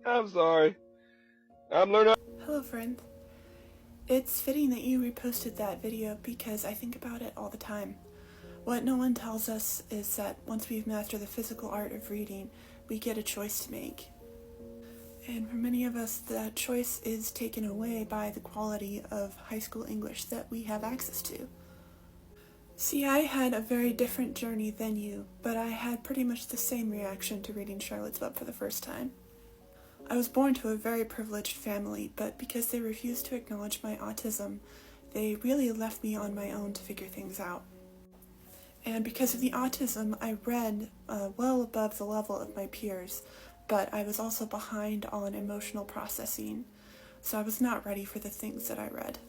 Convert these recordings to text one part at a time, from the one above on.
I'm sorry. I'm learning. Hello, friend. It's fitting that you reposted that video because I think about it all the time. What no one tells us is that once we've mastered the physical art of reading, we get a choice to make. And for many of us, that choice is taken away by the quality of high school English that we have access to. See, I had a very different journey than you, but I had pretty much the same reaction to reading Charlotte's Web for the first time. I was born to a very privileged family, but because they refused to acknowledge my autism, they really left me on my own to figure things out. And because of the autism, I read well above the level of my peers, but I was also behind on emotional processing, so I was not ready for the things that I read.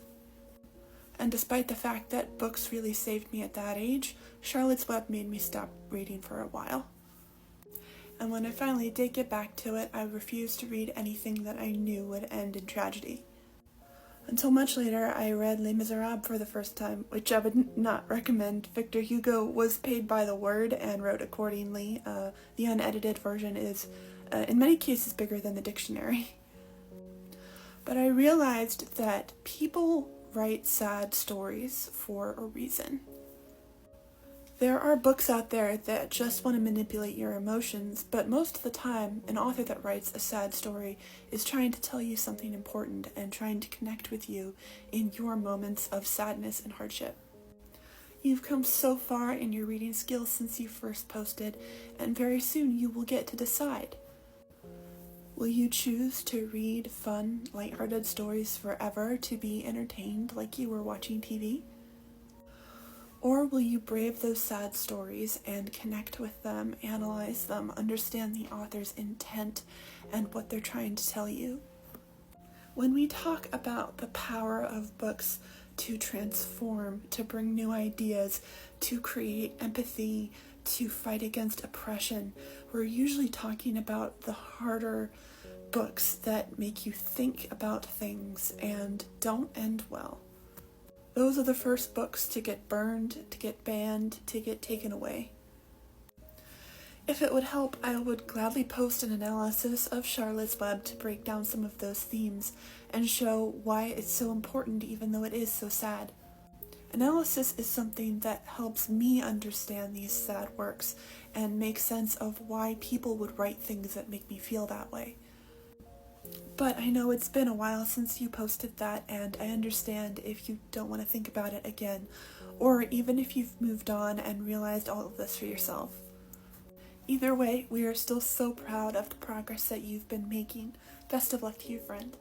And despite the fact that books really saved me at that age, Charlotte's Web made me stop reading for a while. And when I finally did get back to it, I refused to read anything that I knew would end in tragedy. Until much later, I read Les Miserables for the first time, which I would not recommend. Victor Hugo was paid by the word and wrote accordingly. The unedited version is, in many cases, bigger than the dictionary. But I realized that people write sad stories for a reason. There are books out there that just want to manipulate your emotions, but most of the time, an author that writes a sad story is trying to tell you something important and trying to connect with you in your moments of sadness and hardship. You've come so far in your reading skills since you first posted, and very soon you will get to decide. Will you choose to read fun, lighthearted stories forever to be entertained like you were watching TV? Or will you brave those sad stories and connect with them, analyze them, understand the author's intent and what they're trying to tell you? When we talk about the power of books to transform, to bring new ideas, to create empathy, to fight against oppression, we're usually talking about the harder books that make you think about things and don't end well. Those are the first books to get burned, to get banned, to get taken away. If it would help, I would gladly post an analysis of Charlotte's Web to break down some of those themes and show why it's so important even though it is so sad. Analysis is something that helps me understand these sad works and make sense of why people would write things that make me feel that way. But I know it's been a while since you posted that, and I understand if you don't want to think about it again, or even if you've moved on and realized all of this for yourself. Either way, we are still so proud of the progress that you've been making. Best of luck to you, friend.